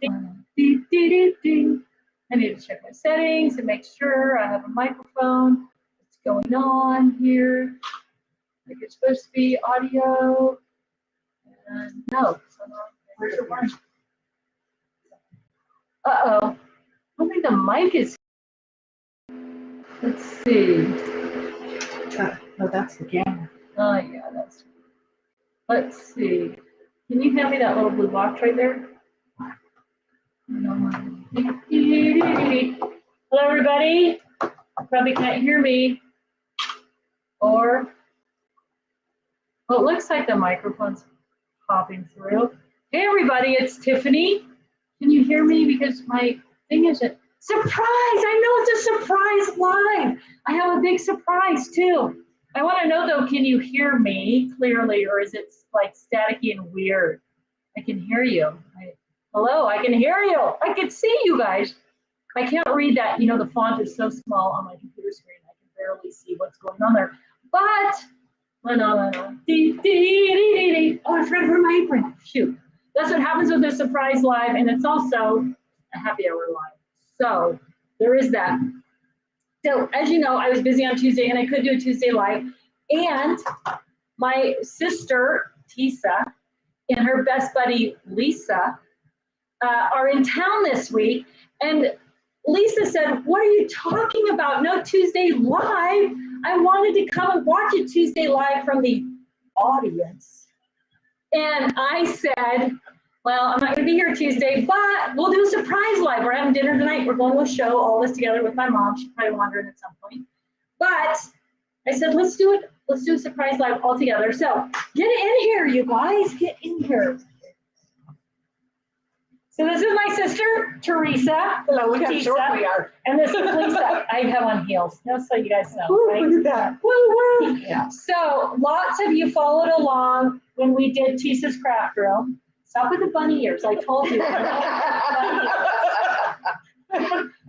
I need to check my settings and make sure I have a microphone. What's going on here? I think it's supposed to be audio. And no, where's the one? Uh-oh. I don't think the mic is. Let's see. Oh, that's the camera. Oh, yeah, that's. Let's see. Can you hand me that little blue box right there? Hello, everybody. Probably can't hear me. Or, well, it looks like the microphone's popping through. Hey, everybody, it's Tiffany. Can you hear me? Because my thing isn't. Surprise! I know it's a surprise live. I have a big surprise, too. I want to know, though, can you hear me clearly, or is it like staticky and weird? I can hear you. Hello, I can hear you. I can see you guys. I can't read that. You know, the font is so small on my computer screen. I can barely see what's going on there. But, oh, I forgot to put my apron. Shoot. That's what happens with the surprise live, and it's also a happy hour live. So there is that. So as you know, I was busy on Tuesday, and I could do a Tuesday live. And my sister, Tisa, and her best buddy, Lisa, are in town this week. And Lisa said, what are you talking about? No Tuesday live. I wanted to come and watch a Tuesday live from the audience. And I said, well, I'm not going to be here Tuesday, but we'll do a surprise live. We're having dinner tonight. We're going to a show, all this together with my mom. She's probably wondering at some point. But I said, let's do it. Let's do a surprise live all together. So get in here, you guys. Get in here. So this is my sister, Teresa. Hello, look how Tisa, short we are. And this is Lisa. I have on heels, just so you guys know. Ooh, right? look at that. Woo, woo. Yeah. So lots of you followed along when we did Tisa's craft room. Stop with the bunny ears, I told you.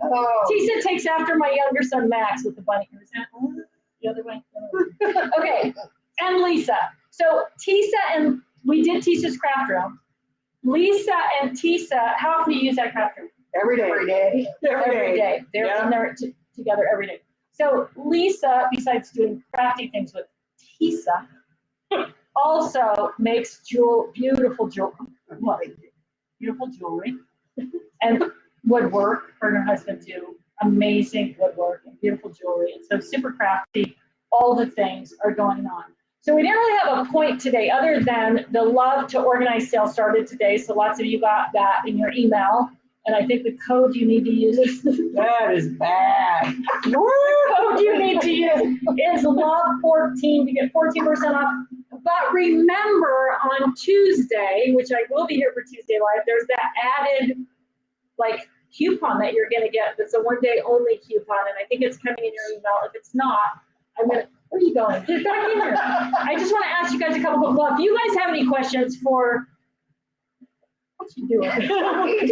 Oh. Tisa takes after my younger son, Max, with the bunny ears. The other way. Okay, and Lisa. So Tisa and, we did Tisa's craft room. Lisa and Tisa, how often do you use that craft room? Every day. Every day. They're in there together every day. So Lisa, besides doing crafty things with Tisa, also makes beautiful jewelry and woodwork. Her and her husband do amazing woodwork and beautiful jewelry. And so super crafty, all the things are going on. So we didn't really have a point today other than the Love to Organize sale started today. So lots of you got that in your email. And I think the code you need to use is That is bad. the code you need to use is LOVE14 to get 14% off. But remember on Tuesday, which I will be here for Tuesday Live, there's that added like coupon that you're going to get. That's a one-day only coupon. And I think it's coming in your email. If it's not, I'm going to, where are you going? Get back in here. I just want to ask you guys a couple of, well, if you guys have any questions for, what you doing?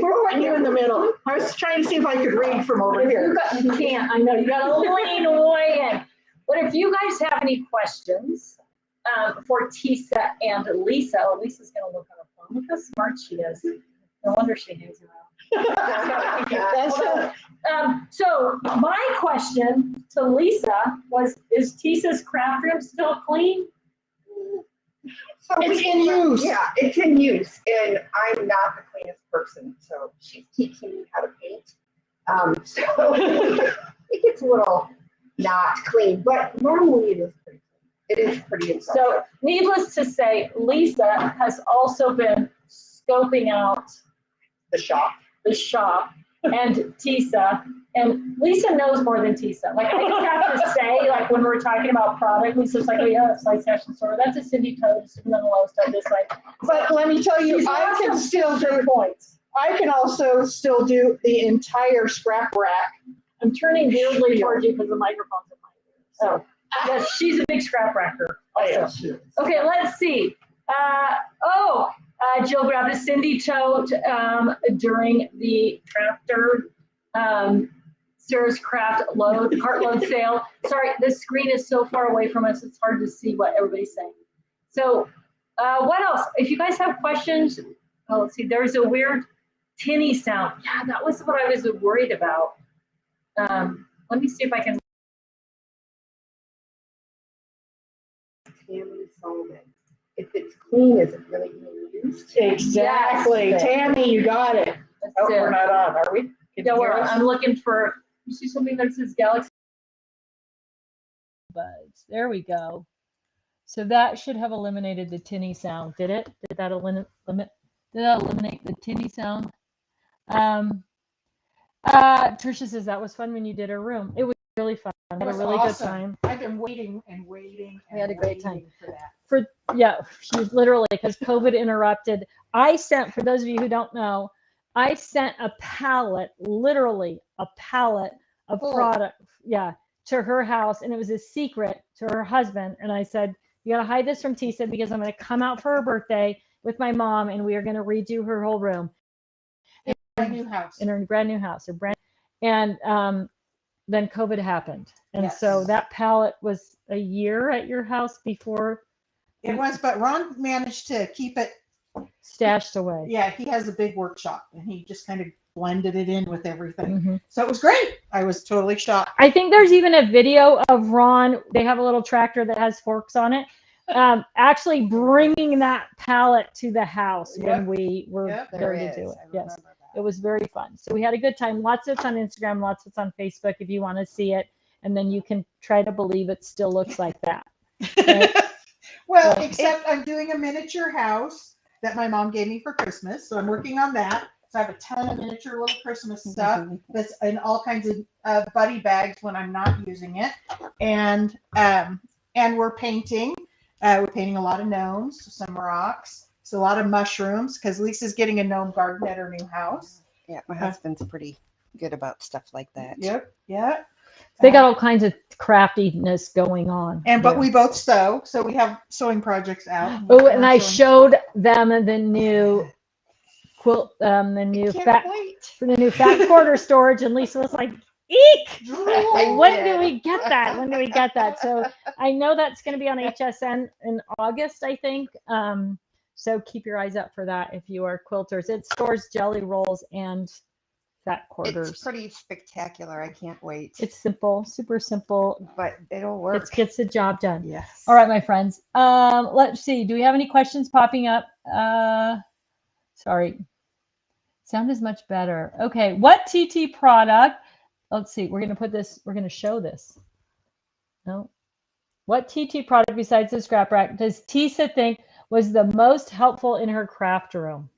We're putting you in the middle. I was trying to see if I could read from over here. You can't, I know, you got to lean way in. But if you guys have any questions for Tisa and Lisa, Lisa's going to look on her phone. Look how smart she is. No wonder she hangs around. So my question to Lisa was, is Tisa's craft room still clean? So It's in use. Yeah, it's in use, and I'm not the cleanest person, so she's teaching me how to paint. So it gets a little not clean, but normally it is pretty clean. It is pretty impressive. So needless to say, Lisa has also been scoping out The shop. and Tisa, and Lisa knows more than Tisa. Like I just have to say, like when we're talking about product, Lisa's like, oh yeah, Slice Fashion Store. That's a Cindy Toad, sitting on the lowest of this way. But let me tell you, She's I awesome. can still do, points. I can also still do the entire scrap rack. I'm turning weirdly towards you because the microphone's in my ear. So yes, she's a big scrap racker. Also. Okay, let's see. Jill grabbed a Cindy tote during the crafter Sarah's cart load sale. Sorry, the screen is so far away from us, it's hard to see what everybody's saying. So what else? If you guys have questions, let's see, there's a weird tinny sound. Yeah, that was what I was worried about. Let me see if I can. Tammy Sullivan. If it's clean, is it really being used? Exactly. Yes. Tammy, you got it. That's Oh, it. we're not on, are we? Can Yeah, you hear us? I'm looking for, you see something that says Galaxy? Buds. There we go. So that should have eliminated the tinny sound. Did it? Did that eliminate the tinny sound? Trisha says that was fun when you did her room. It was really fun. I had a was really awesome. good time. I've been waiting and waiting. We had a great time. For that. She was literally, because COVID interrupted. I sent, for those of you who don't know, I sent a pallet, literally a pallet of Full. product, to her house, and it was a secret to her husband. And I said, you gotta hide this from Tisa because I'm gonna come out for her birthday with my mom, and we are gonna redo her whole room In my new house. in her brand new house. And then COVID happened, and Yes. so that pallet was a year at your house before It was, but Ron managed to keep it. stashed away. Yeah, he has a big workshop, and he just kind of blended it in with everything. Mhm. So it was great. I was totally shocked. I think there's even a video of Ron. They have a little tractor that has forks on it. Actually bringing that pallet to the house when we were Yep, there There to is. do it. I Yes, remember it was very fun. So we had a good time. Lots of it's on Instagram, lots of it's on Facebook if you want to see it. And then you can try to believe it still looks like that. Right? Well, So- except I'm doing a miniature house that my mom gave me for Christmas. So I'm working on that. So I have a ton of miniature little Christmas stuff that's in all kinds of buddy bags when I'm not using it. And we're painting. We're painting a lot of gnomes, some rocks, so a lot of mushrooms because Lisa's getting a gnome garden at her new house. Yeah, my husband's pretty good about stuff like that. Yep. Yeah. They got all kinds of craftiness going on. But there. we both sew, so we have sewing projects out. Oh, and I Sewing. showed them the new quilt, the new Can't wait. fat quarter storage, and Lisa was like, "Eek! I When do did. we get that? When do we get that?" So I know that's going to be on HSN in August, I think. So keep your eyes out for that if you are quilters. It stores jelly rolls and fat quarters. It's pretty spectacular. I can't wait. It's simple, super simple. But it'll It work. gets the job done. Yes. All right, my friends. Let's see. Do we have any questions popping up? Sorry. Sound is much better. Okay. What TT product? Let's see. We're going to put this, we're going to show this. No. What TT product besides the scrap rack does Tisa think was the most helpful in her craft room?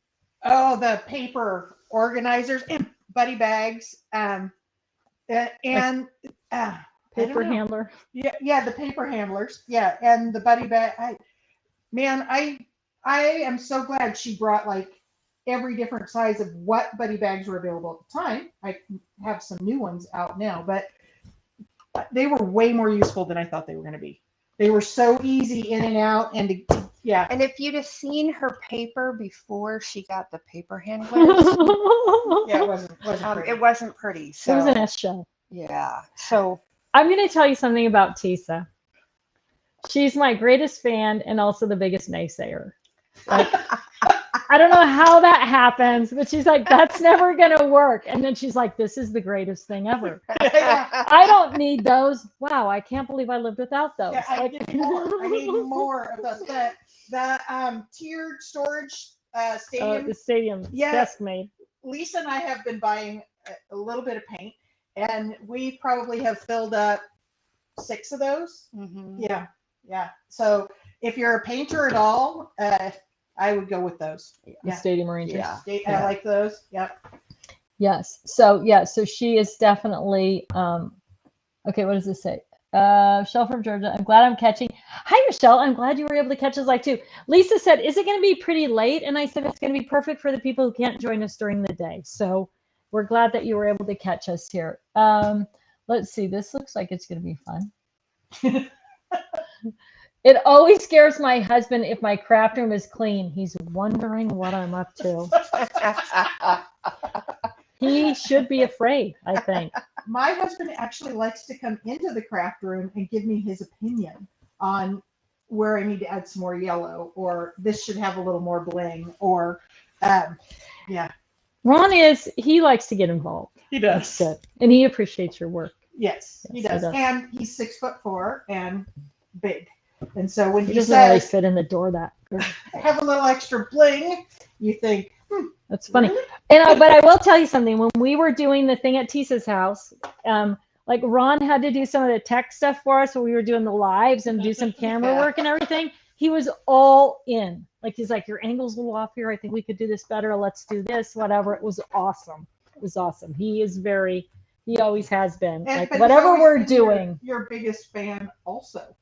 Oh, the paper organizers and buddy bags. And Paper handler. Yeah, the paper handlers. Yeah, and the buddy bag. I am so glad she brought like every different size of what buddy bags were available at the time. I have some new ones out now, but they were way more useful than I thought they were going to be. They were so easy in and out, and yeah. And if you'd have seen her paper before she got the paper handlers, Yeah, it wasn't pretty. it wasn't pretty. So It was an S show. yeah. So I'm going to tell you something about Tisa. She's my greatest fan and also the biggest naysayer. Like, I don't know how that happens, but she's like, that's never going to work. And then she's like, this is the greatest thing ever. I don't need those. Wow, I can't believe I lived without those. Yeah, I Like- need more. I need more of those. The tiered storage stadium. The stadium Yeah. desk made. Lisa and I have been buying a little bit of paint, and we probably have filled up 6 of those. mhm. Yeah. So if you're a painter at all, I would go with those. The Yeah. stadium arrangers. Yeah. I like those. Yep. Yes. So yeah, so she is definitely okay, what does this say? Michelle from Georgia. I'm glad I'm catching. Hi, Michelle. I'm glad you were able to catch us live too. Lisa said, is it going to be pretty late? And I said, it's going to be perfect for the people who can't join us during the day. So we're glad that you were able to catch us here. Let's see. This looks like it's going to be fun. It always scares my husband if my craft room is clean. He's wondering what I'm up to. He should be afraid, I think. My husband actually likes to come into the craft room and give me his opinion on where I need to add some more yellow, or this should have a little more bling, or yeah. Ron he likes to get involved. He That's does. good. And he appreciates your work. Yes, he Yes, he does. does. And he's 6'4" and big. And so when He he doesn't really says, fit in the door that. have a little extra bling, you think, That's funny. really? And but I will tell you something. When we were doing the thing at Tisa's house, like Ron had to do some of the tech stuff for us when we were doing the lives and do some camera work and everything. He was all in. Like he's like, your angle's a little off here. I think we could do this better. Let's do this. Whatever. It was awesome. It was awesome. He always has been. And, Like but he's whatever always we're been doing. your biggest fan also.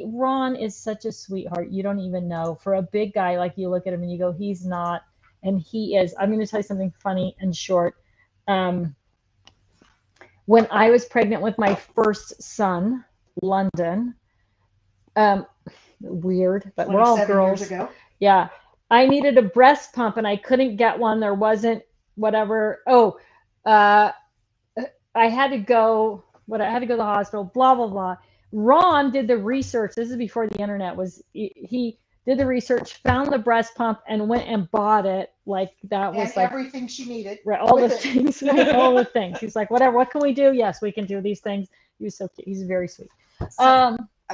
Ron is such a sweetheart. You don't even know. For a big guy, like you look at him and you go, he's not, and he is. I'm going to tell you something funny and short. When I was pregnant with my first son, London, weird, but we're all 27 girls. years ago. Yeah, I needed a breast pump and I couldn't get one. There wasn't whatever. I had to go. I had to go to the hospital. Blah blah blah. Ron did the research. This is before the internet was. He did the research, found the breast pump, and went and bought it. Like that was And like everything she needed. right, all the with it. things, all the things. He's like, whatever. What can we do? Yes, we can do these things. He was so cute. He's very sweet.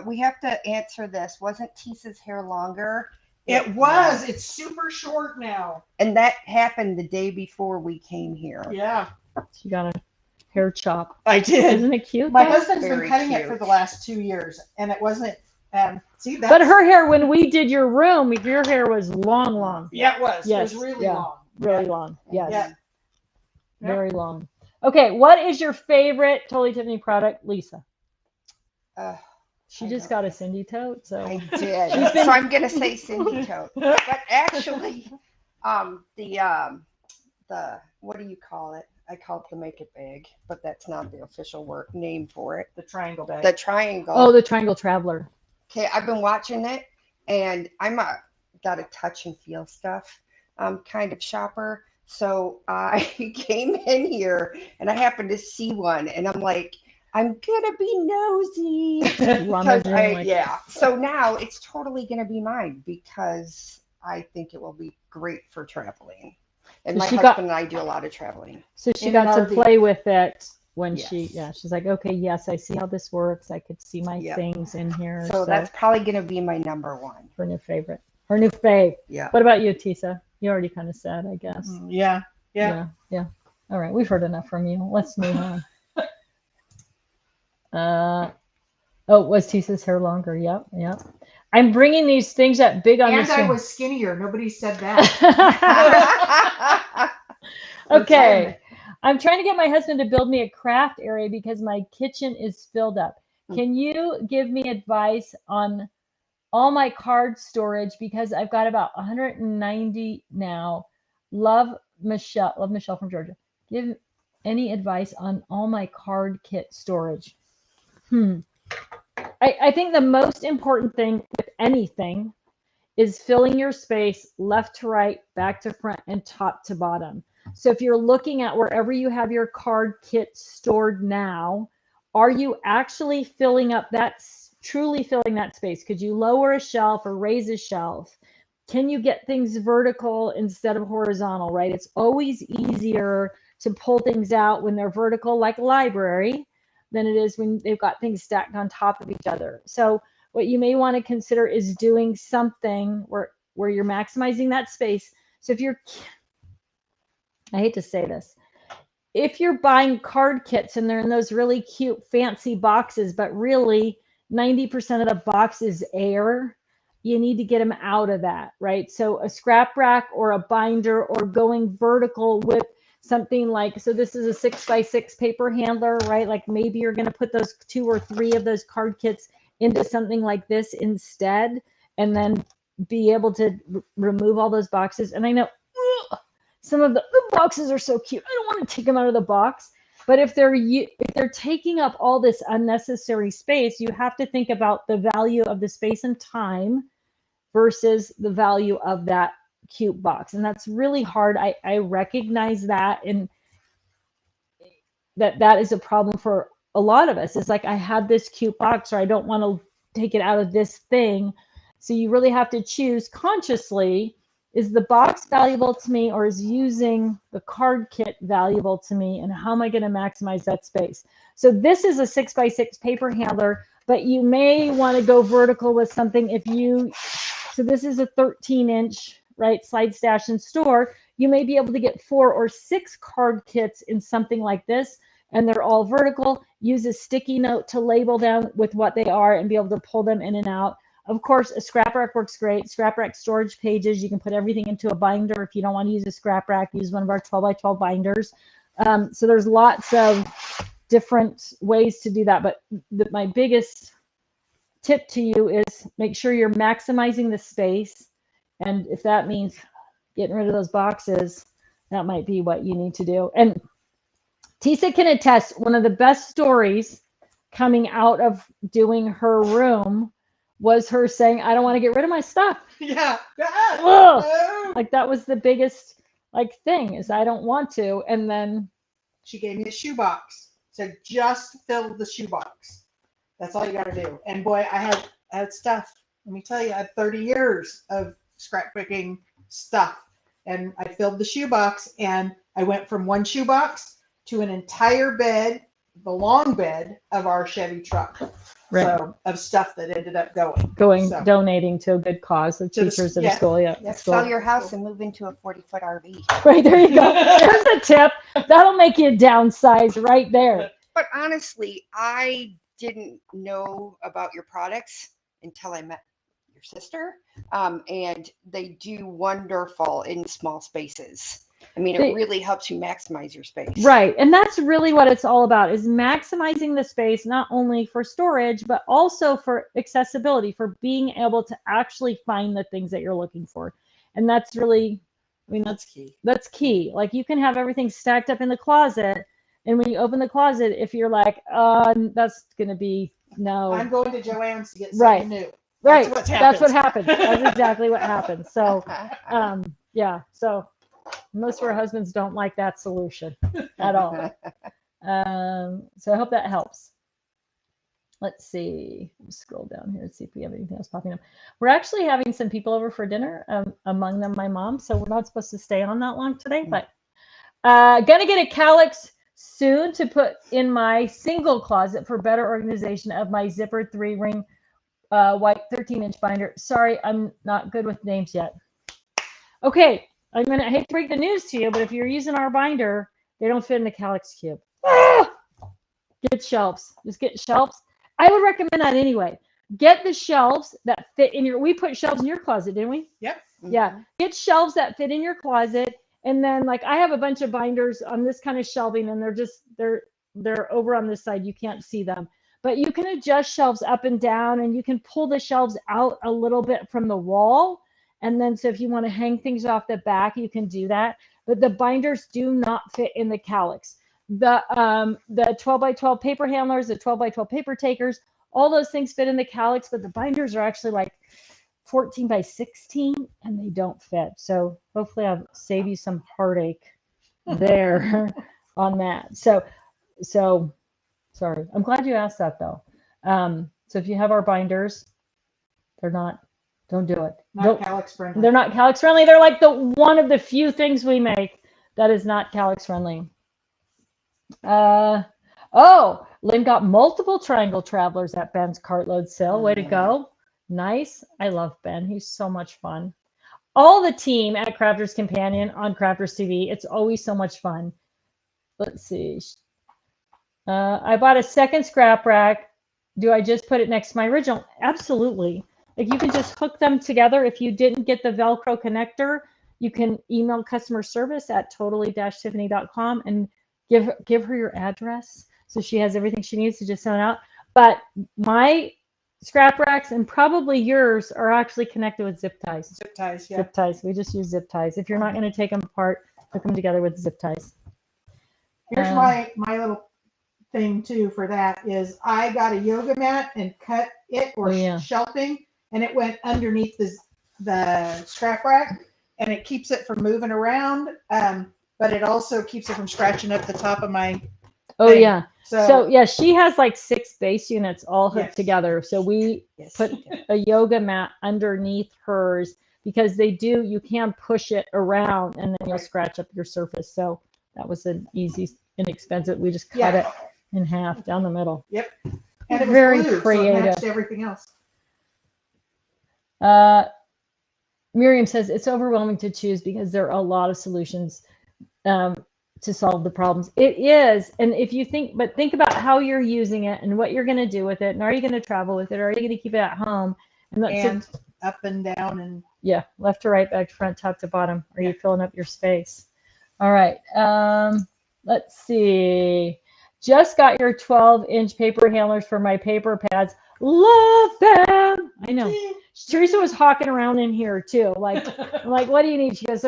We have to answer this. Wasn't Tisa's hair longer? It was. It's super short now. And that happened the day before we came here. Yeah, She got a hair chop. I did. Isn't it cute? My though? husband's Very been cutting it cute. for the last 2 years, and it wasn't. See that? But her hair, when we did your room, your hair was long, long. Yeah, it was. Yes, It was really yeah. long. Really long. Yes. Yeah. Very long. Okay, what is your favorite Totally Tiffany product, Lisa? She I just don't- got a Cindy tote, so I did. So I'm gonna say Cindy tote. But actually, the what do you call it? I call it the make it big, but that's not the official name for it. The triangle bag. The triangle. oh, the Triangle Traveler. Okay, I've been watching it, and I'm got a touch and feel stuff kind of shopper. So I came in here and I happened to see one, and I'm like, I'm gonna be nosy. Because yeah. So now it's totally gonna be mine because I think it will be great for traveling. And So my she husband and I do a lot of traveling. So she In got an to RV. play with it when Yes. she's like, okay, yes, I see how this works. I could see my Yep. things in here. So that's probably gonna be my number one. her new favorite. Her new fave. Yeah. What about you, Tisa? You already kind of said, I guess. Yeah. Yeah. All right, we've heard enough from you. Let's move on. Was Tisa's hair longer? Yep. I'm bringing these things up big on And the screen. I was skinnier. Nobody said that. Okay. I'm trying to get my husband to build me a craft area because my kitchen is filled up. Can you give me advice on all my card storage because I've got about 190 now. Love Michelle from Georgia. Give any advice on all my card kit storage. I think the most important thing with anything is filling your space left to right, back to front, and top to bottom. So if you're looking at wherever you have your card kit stored now, are you actually filling up truly filling that space? Could you lower a shelf or raise a shelf? Can you get things vertical instead of horizontal, right? It's always easier to pull things out when they're vertical, like a library, than it is when they've got things stacked on top of each other. So what you may want to consider is doing something where you're maximizing that space. So I hate to say this, if you're buying card kits and they're in those really cute fancy boxes, but really 90% of the box is air, you need to get them out of that, right? So a scrap rack or a binder or going vertical with something like, so this is a 6x6 paper handler, right? Like maybe you're going to put those 2 or 3 of those card kits into something like this instead, and then be able to remove all those boxes. And I know some of the boxes are so cute. I don't want to take them out of the box. But if they're taking up all this unnecessary space, you have to think about the value of the space and time versus the value of that cute box. And that's really hard. I recognize that, and that is a problem for a lot of us. It's like, I have this cute box, or I don't want to take it out of this thing. So you really have to choose consciously is the box valuable to me, or is using the card kit valuable to me, and how am I going to maximize that space? So this is a 6x6 paper handler, but you may want to go vertical with something. So this is a 13-inch, right, slide stash and store. You may be able to get 4 or 6 card kits in something like this, and they're all vertical. Use a sticky note to label them with what they are and be able to pull them in and out. Of course, a scrap rack works great. Scrap rack storage pages, you can put everything into a binder. If you don't want to use a scrap rack, use one of our 12x12 binders. So there's lots of different ways to do that. But my biggest tip to you is make sure you're maximizing the space. And if that means getting rid of those boxes, that might be what you need to do. And Tisa can attest, one of the best stories coming out of doing her room was her saying, I don't want to get rid of my stuff. Yeah. Like that was the biggest thing, is I don't want to. And then She gave me a shoebox. Said just fill the shoebox. That's all you got to do. And boy, I had stuff. Let me tell you, I had 30 years of scrap picking stuff. And I filled the shoebox, and I went from one shoebox to an entire bed, the long bed of our Chevy truck. Right. So of stuff that ended up going. So, donating to a good cause of To the- teachers at yeah. a school. Yeah. Yes, school. sell your house and move into a 40-foot RV. Right, there you go. There's a tip. That'll make you downsize right there. But honestly, I didn't know about your products until I met your sister. And they do wonderful in small spaces. I mean, it really helps you maximize your space. Right. And that's really what it's all about, is maximizing the space, not only for storage, but also for accessibility, for being able to actually find the things that you're looking for. And that's really, that's key. That's key. Like, you can have everything stacked up in the closet, and when you open the closet, if you're like, that's going to be, no. I'm going to Joann's to get something new. Right. That's what happens. That's exactly what happens. So, yeah. So most of our husbands don't like that solution at all. So I hope that helps. Let's see. Scroll down here and see if we have anything else popping up. We're actually having some people over for dinner, among them my mom. So we're not supposed to stay on that long today, but gonna get a calyx soon to put in my single closet for better organization of my zipper 3-ring white 13-inch binder. Sorry, I'm not good with names yet. Okay, I hate to break the news to you, but if you're using our binder, they don't fit in the calyx cube. Get shelves. Just get shelves. I would recommend that anyway. Get the shelves that fit in we put shelves in your closet, didn't we? Yep. Yeah. Get shelves that fit in your closet. And then, like, I have a bunch of binders on this kind of shelving, and they're over on this side. You can't see them. But you can adjust shelves up and down, and you can pull the shelves out a little bit from the wall. And then, so if you want to hang things off the back, you can do that. But the binders do not fit in the calyx. The 12x12 paper handlers, the 12x12 paper takers, all those things fit in the calyx, but the binders are actually like 14x16, and they don't fit. So hopefully I'll save you some heartache there on that. So sorry. I'm glad you asked that though. So if you have our binders, don't do it. Not calyx friendly. They're not calyx friendly. They're like one of the few things we make that is not calyx friendly. Lynn got multiple triangle travelers at Ben's cartload sale. Way to go. Nice. I love Ben. He's so much fun. All the team at Crafters Companion on Crafters TV. It's always so much fun. Let's see. I bought a second scrap rack. Do I just put it next to my original? Absolutely. Like, you can just hook them together. If you didn't get the Velcro connector, you can email customer service at totally-tiffany.com and give her your address, so she has everything she needs to just send it out. But my scrap racks, and probably yours, are actually connected with zip ties. Zip ties, yeah. Zip ties. We just use zip ties. If you're not going to take them apart, hook them together with zip ties. Here's my little thing too for that is I got a yoga mat and cut it shelving, and it went underneath the scrap rack, and it keeps it from moving around. But it also keeps it from scratching up the top of my thing. Yeah. So yeah, she has like 6 base units all hooked together. So we put a yoga mat underneath hers because you can push it around and then you'll scratch up your surface. So that was an easy, inexpensive. We just cut it in half down the middle. Yep. And it was Very blue, creative. so it matched everything else. Miriam says it's overwhelming to choose because there are a lot of solutions to solve the problems. It is. And if you think about how you're using it and what you're going to do with it. And are you going to travel with it? Or are you going to keep it at home? And up and down and left to right, back to front, top to bottom. Are you filling up your space? All right. Let's see. Just got your 12-inch paper handlers for my paper pads. Love them. I know. Teresa was hawking around in here too. Like, I'm like, what do you need? She goes,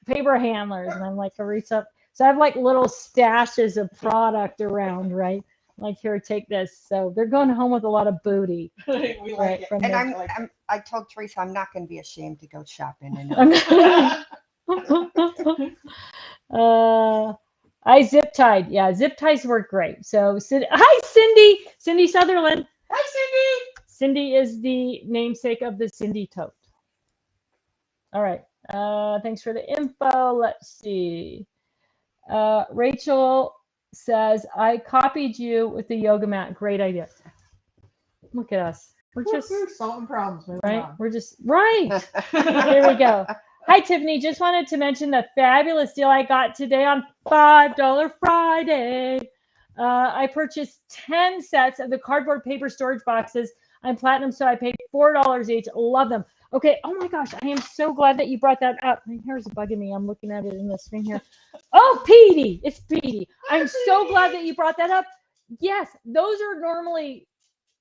paper handlers. And I'm like, Teresa. So I have like little stashes of product around, right? Like, here, take this. So they're going home with a lot of booty. we like it. And I told Teresa I'm not going to be ashamed to go shopping. I zip tied. Yeah, zip ties work great. So, hi, Cindy. Cindy Sutherland. Hi, Cindy. Cindy is the namesake of the Cindy tote. All right. Thanks for the info. Let's see. Rachel says, I copied you with the yoga mat. Great idea. Look at us. We're just solving problems. Right. We're just right. Here we go. Hi, Tiffany. Just wanted to mention the fabulous deal I got today on $5 Friday. I purchased 10 sets of the cardboard paper storage boxes. I'm platinum, so I paid $4 each. Love them. Okay. Oh my gosh. I am so glad that you brought that up. My hair's bugging me. I'm looking at it in the screen here. Oh, Petey. It's Petey. I'm so glad that you brought that up. Yes. Those are normally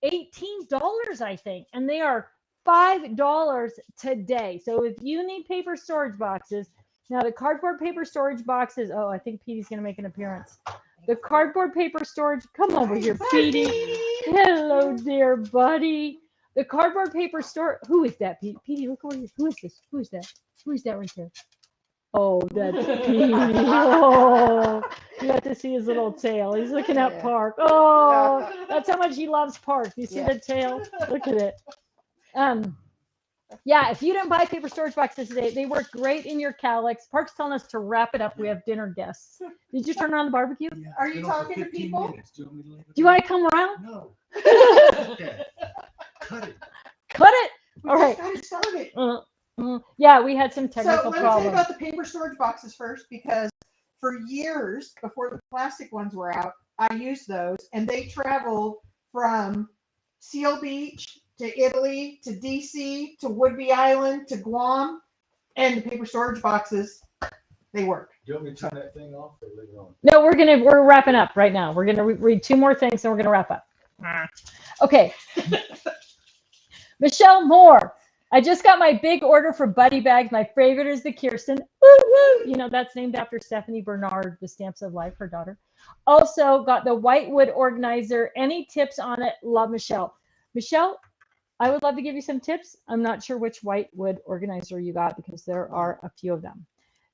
$18, I think, and they are $5 today. So if you need paper storage boxes, now the cardboard paper storage boxes, oh, I think Petey's going to make an appearance. The cardboard paper storage, come over here, Petey. Hello, dear buddy. The cardboard paper store, who is that, Petey? Petey, look over here. Who is this? Who is that? Who is that right there? Oh, that's Petey. Oh, you have to see his little tail. He's looking at Park. Oh, that's how much he loves Park. You see the tail? Look at it. Yeah, if you didn't buy paper storage boxes today, they work great in your calyx. Park's telling us to wrap it up. We have dinner guests. Did you turn on the barbecue? Yeah, are you talking to people? Do you want to come around? No. Okay. Cut it. Cut it. We All just right. got it started. Yeah, we had some So technical let me tell you problems. about the paper storage boxes first, because for years before the plastic ones were out, I used those, and they travel from Seal Beach to Italy to DC to Whidbey Island to Guam, and the paper storage boxes, they work. Do you want me to turn that thing off or leave it on? No, we're wrapping up right now. We're gonna read two more things, and we're gonna wrap up. Okay. Michelle Moore. I just got my big order for buddy bags. My favorite is the Kirsten. Woo, woo. You know, that's named after Stephanie Bernard, the Stamps of Life, her daughter. Also got the whitewood organizer. Any tips on it? Love, Michelle. Michelle, I would love to give you some tips. I'm not sure which whitewood organizer you got because there are a few of them.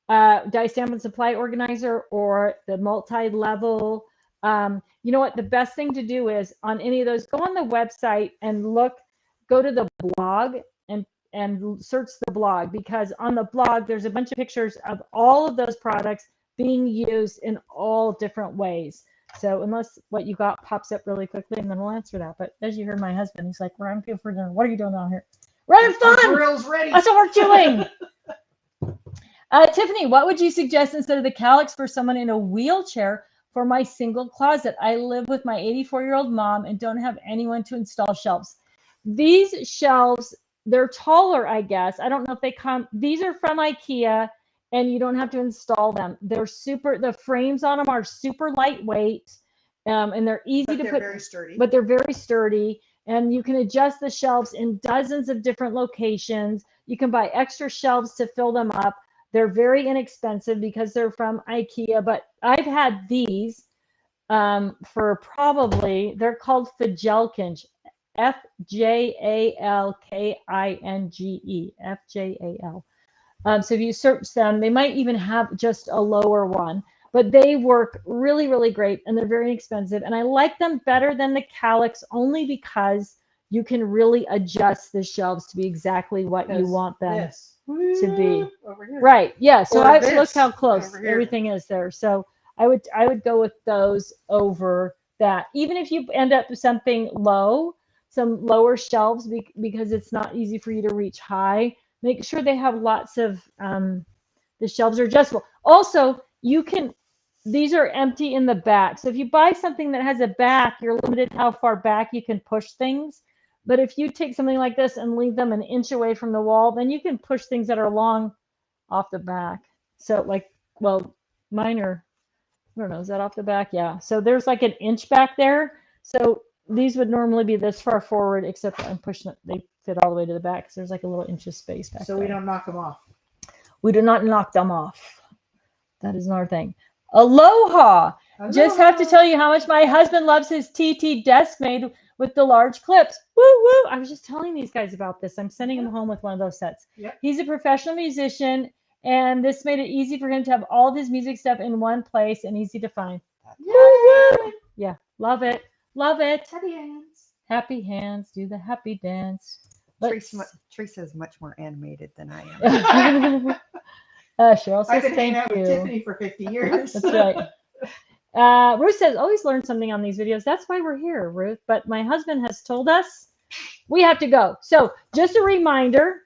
Die Stamp and Supply organizer or the multi-level. You know what? The best thing to do is on any of those, go on the website and go to the blog and search the blog, because on the blog, there's a bunch of pictures of all of those products being used in all different ways. So unless what you got pops up really quickly, and then we'll answer that. But as you heard my husband, he's like, "We're on for dinner. What are you doing out here? We're having fun. Grill's ready. That's what we're doing." Tiffany, what would you suggest instead of the calyx for someone in a wheelchair for my single closet? I live with my 84-year-old mom and don't have anyone to install shelves. These shelves, they're taller, I guess. I don't know if they come. These are from IKEA, and you don't have to install them. The frames on them are super lightweight, and they're easy to put. Very sturdy. But they're very sturdy, and you can adjust the shelves in dozens of different locations. You can buy extra shelves to fill them up. They're very inexpensive because they're from IKEA, but I've had these for probably, they're called Fjalkinge. Fjalkinge. Fjal. So if you search them, they might even have just a lower one, but they work really, really great, and they're very inexpensive. And I like them better than the calyx only because you can really adjust the shelves to be exactly what you want them This. to be. Over here. Right. Yeah. So Or I this look how close over here. everything is there. So I would go with those over that. Even if you end up with something low, some lower shelves because it's not easy for you to reach high, make sure they have lots of the shelves are adjustable. Also, these are empty in the back. So if you buy something that has a back, you're limited how far back you can push things. But if you take something like this and leave them an inch away from the wall, then you can push things that are long off the back. So like, well, mine are, I don't know, is that off the back? Yeah. So there's like an inch back there. So these would normally be this far forward, except I'm pushing it. They fit all the way to the back. So there's like a little inch of space back So there. we don't knock them off. We do not knock them off. That is our thing. Aloha. Just have to tell you how much my husband loves his TT desk made with the large clips. Woo woo. I was just telling these guys about this. I'm sending him home with one of those sets. Yep. He's a professional musician, and this made it easy for him to have all of his music stuff in one place and easy to find. Woo woo. Yeah, love it. Love it. Happy hands. Happy hands. Do the happy dance. Teresa is much more animated than I am. Cheryl I've says been hanging thank out with you. Tiffany for 50 years. That's right. Ruth says, always learn something on these videos. That's why we're here, Ruth. But my husband has told us we have to go. So just a reminder,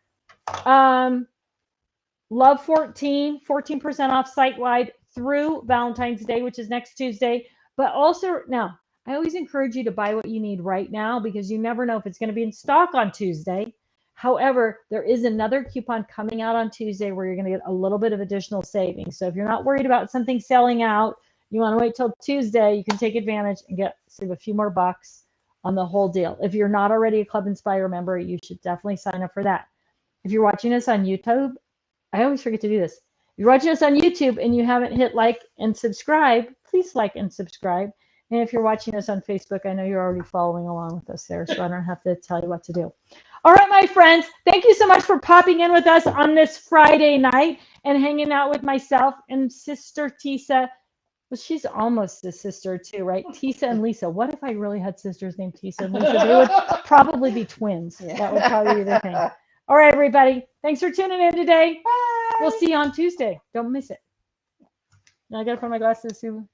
Love 14% off site-wide through Valentine's Day, which is next Tuesday. But also now, I always encourage you to buy what you need right now because you never know if it's going to be in stock on Tuesday. However, there is another coupon coming out on Tuesday where you're going to get a little bit of additional savings. So if you're not worried about something selling out, you want to wait till Tuesday, you can take advantage and save a few more bucks on the whole deal. If you're not already a Club Inspire member, you should definitely sign up for that. If you're watching us on YouTube, I always forget to do this. If you're watching us on YouTube and you haven't hit like and subscribe, please like and subscribe. And if you're watching us on Facebook, I know you're already following along with us there, so I don't have to tell you what to do. All right, my friends, thank you so much for popping in with us on this Friday night and hanging out with myself and Sister Tisa. Well, she's almost a sister too, right? Tisa and Lisa. What if I really had sisters named Tisa and Lisa? They would probably be twins. Yeah. That would probably be the thing. All right, everybody. Thanks for tuning in today. Bye. We'll see you on Tuesday. Don't miss it. Now I got to put my glasses to.